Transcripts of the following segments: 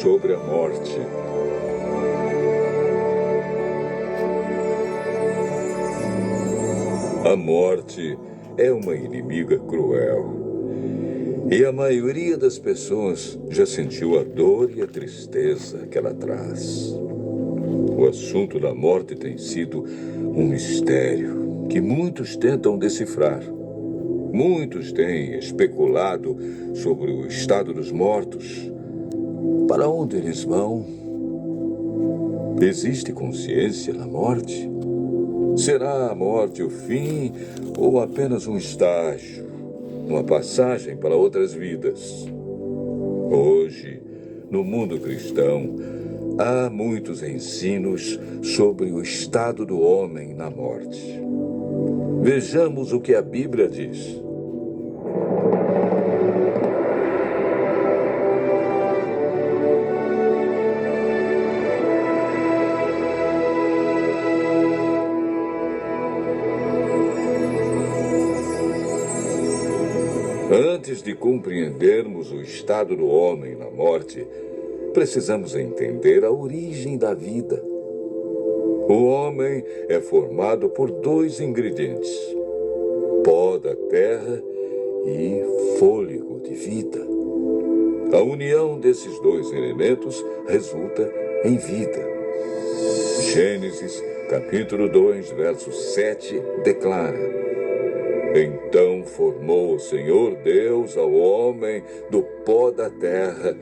sobre a morte. A morte é uma inimiga cruel. E a maioria das pessoas já sentiu a dor e a tristeza que ela traz. O assunto da morte tem sido um mistério que muitos tentam decifrar. Muitos têm especulado sobre o estado dos mortos. Para onde eles vão? Existe consciência na morte? Será a morte o fim ou apenas um estágio, uma passagem para outras vidas? Hoje, no mundo cristão, há muitos ensinos sobre o estado do homem na morte. Vejamos o que a Bíblia diz. Antes de compreendermos o estado do homem na morte, precisamos entender a origem da vida. O homem é formado por dois ingredientes: pó da terra e fôlego de vida. A união desses dois elementos resulta em vida. Gênesis, capítulo 2, verso 7, declara: Então formou o Senhor Deus ao homem do pó da terra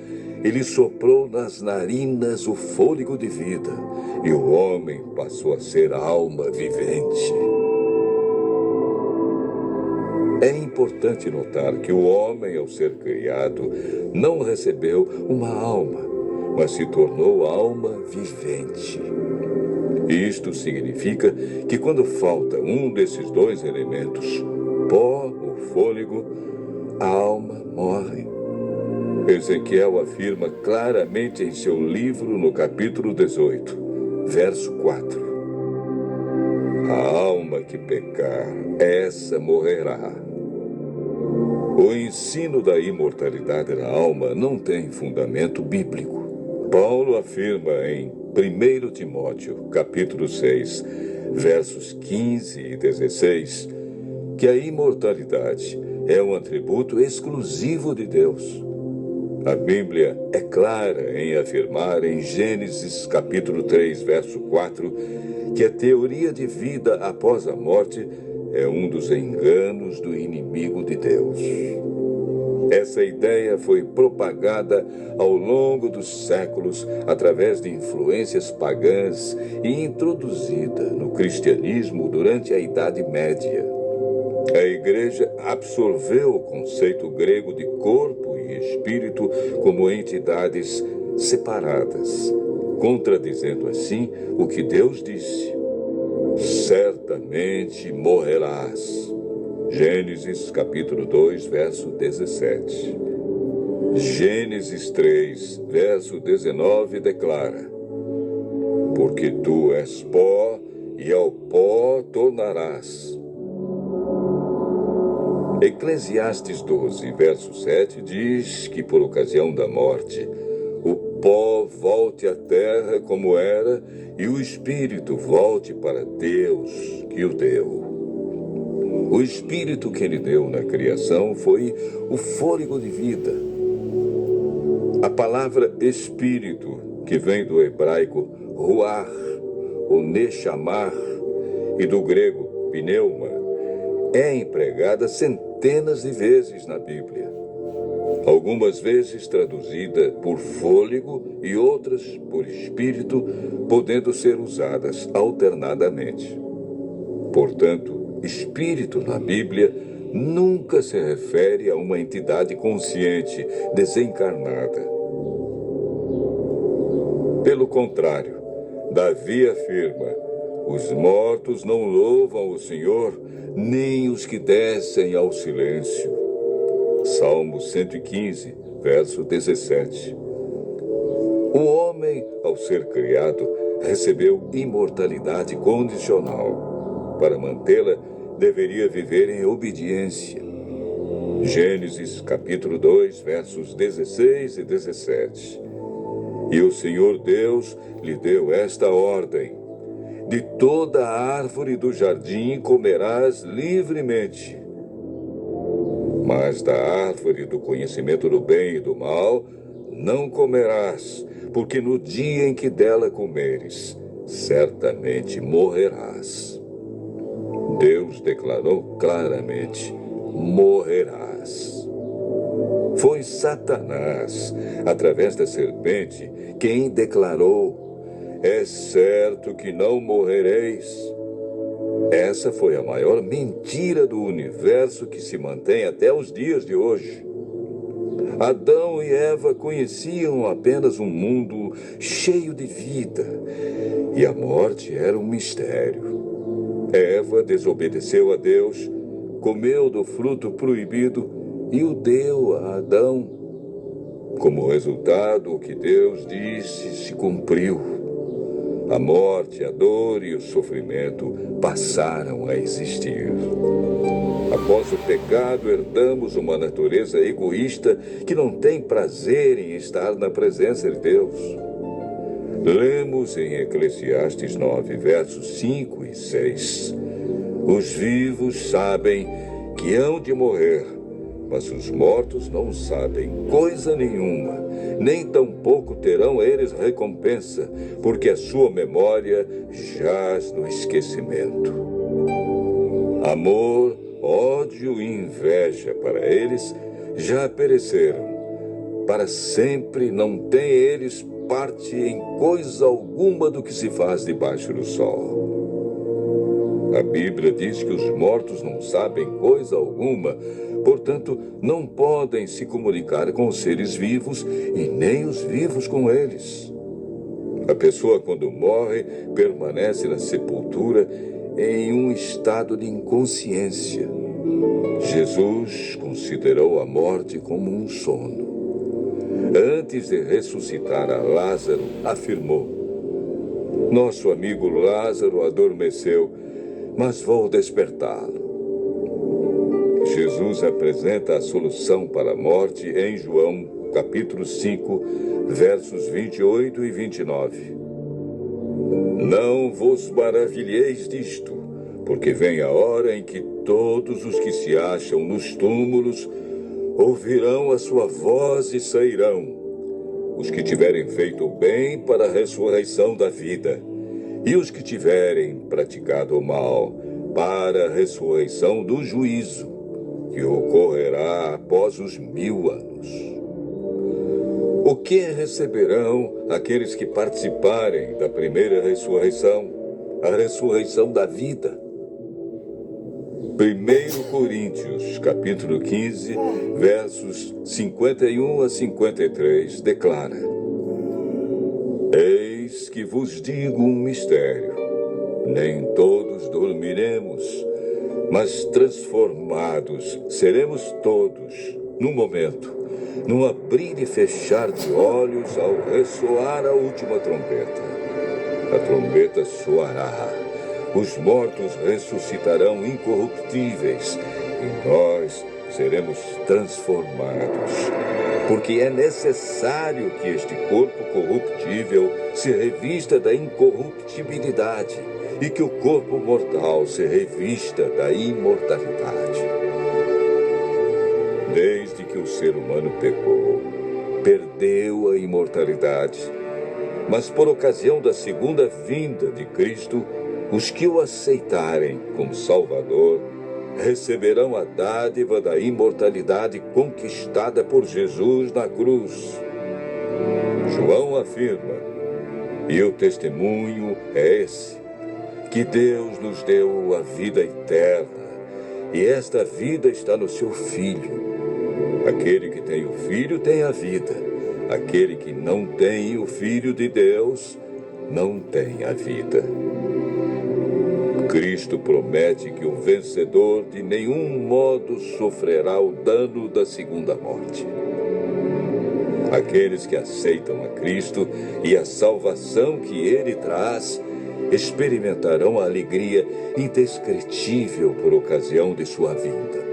e lhe soprou nas narinas o fôlego de vida, e o homem passou a ser alma vivente. É importante notar que o homem, ao ser criado, não recebeu uma alma, mas se tornou alma vivente. Isto significa que quando falta um desses dois elementos, pó ou fôlego, a alma morre. Ezequiel afirma claramente em seu livro, no capítulo 18, verso 4. A alma que pecar, essa morrerá. O ensino da imortalidade da alma não tem fundamento bíblico. Paulo afirma em 1 Timóteo, capítulo 6, versos 15 e 16, que a imortalidade é um atributo exclusivo de Deus. A Bíblia é clara em afirmar em Gênesis, capítulo 3, verso 4, que a teoria de vida após a morte é um dos enganos do inimigo de Deus. Essa ideia foi propagada ao longo dos séculos através de influências pagãs e introduzida no cristianismo durante a Idade Média. A Igreja absorveu o conceito grego de corpo e espírito como entidades separadas, contradizendo assim o que Deus disse: certamente morrerás. Gênesis capítulo 2, verso 17. Gênesis 3, verso 19 declara: porque tu és pó, e ao pó tornarás. Eclesiastes 12, verso 7 diz que por ocasião da morte, o pó volte à terra como era e o espírito volte para Deus que o deu. O espírito que ele deu na criação foi o fôlego de vida. A palavra espírito, que vem do hebraico ruach, ou nechamar, e do grego pneuma, é empregada centenas de vezes na Bíblia. Algumas vezes traduzida por fôlego e outras por espírito, podendo ser usadas alternadamente. Portanto, espírito na Bíblia nunca se refere a uma entidade consciente, desencarnada. Pelo contrário, Davi afirma: os mortos não louvam o Senhor, nem os que descem ao silêncio. Salmo 115, verso 17. O homem, ao ser criado, recebeu imortalidade condicional. Para mantê-la, deveria viver em obediência. Gênesis, capítulo 2, versos 16 e 17. E o Senhor Deus lhe deu esta ordem: de toda a árvore do jardim comerás livremente, mas da árvore do conhecimento do bem e do mal não comerás, porque no dia em que dela comeres, certamente morrerás. Deus declarou claramente: morrerás. Foi Satanás, através da serpente, quem declarou: é certo que não morrereis. Essa foi a maior mentira do universo que se mantém até os dias de hoje. Adão e Eva conheciam apenas um mundo cheio de vida, e a morte era um mistério. Eva desobedeceu a Deus, comeu do fruto proibido e o deu a Adão. Como resultado, o que Deus disse se cumpriu. A morte, a dor e o sofrimento passaram a existir. Após o pecado, herdamos uma natureza egoísta que não tem prazer em estar na presença de Deus. Lemos em Eclesiastes 9, versos 5 e 6. Os vivos sabem que hão de morrer, mas os mortos não sabem coisa nenhuma, nem tampouco terão eles recompensa, porque a sua memória jaz no esquecimento. Amor, ódio e inveja para eles já pereceram. Para sempre não têm eles parte em coisa alguma do que se faz debaixo do sol. A Bíblia diz que os mortos não sabem coisa alguma, portanto, não podem se comunicar com os seres vivos e nem os vivos com eles. A pessoa, quando morre, permanece na sepultura em um estado de inconsciência. Jesus considerou a morte como um sono. Antes de ressuscitar a Lázaro, afirmou: nosso amigo Lázaro adormeceu, mas vou despertá-lo. Jesus apresenta a solução para a morte em João, capítulo 5, versos 28 e 29. Não vos maravilheis disto, porque vem a hora em que todos os que se acham nos túmulos ouvirão a sua voz e sairão, os que tiverem feito o bem para a ressurreição da vida, e os que tiverem praticado o mal para a ressurreição do juízo, que ocorrerá após os 1000 anos. O que receberão aqueles que participarem da primeira ressurreição, a ressurreição da vida? 1 Coríntios, capítulo 15, versos 51 a 53, declara: eis que vos digo um mistério. Nem todos dormiremos, mas transformados seremos todos, num momento, num abrir e fechar de olhos, ao ressoar a última trombeta. A trombeta soará, os mortos ressuscitarão incorruptíveis, e nós seremos transformados. Porque é necessário que este corpo corruptível se revista da incorruptibilidade, e que o corpo mortal se revista da imortalidade. Desde que o ser humano pecou, perdeu a imortalidade. Mas por ocasião da segunda vinda de Cristo, os que o aceitarem como Salvador receberão a dádiva da imortalidade conquistada por Jesus na cruz. João afirma, e o testemunho é esse, que Deus nos deu a vida eterna, e esta vida está no seu Filho. Aquele que tem o Filho tem a vida. Aquele que não tem o Filho de Deus não tem a vida. Cristo promete que o vencedor de nenhum modo sofrerá o dano da segunda morte. Aqueles que aceitam a Cristo e a salvação que Ele traz experimentarão a alegria indescritível por ocasião de sua vinda.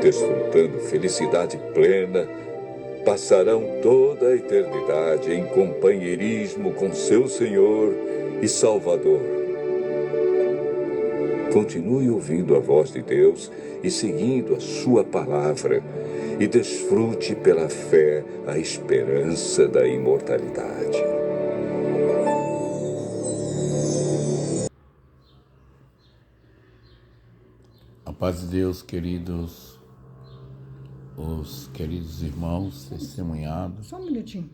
Desfrutando felicidade plena, passarão toda a eternidade em companheirismo com seu Senhor e Salvador. Continue ouvindo a voz de Deus e seguindo a sua palavra, e desfrute pela fé a esperança da imortalidade. A paz de Deus, queridos, os queridos irmãos testemunhados. Só um minutinho.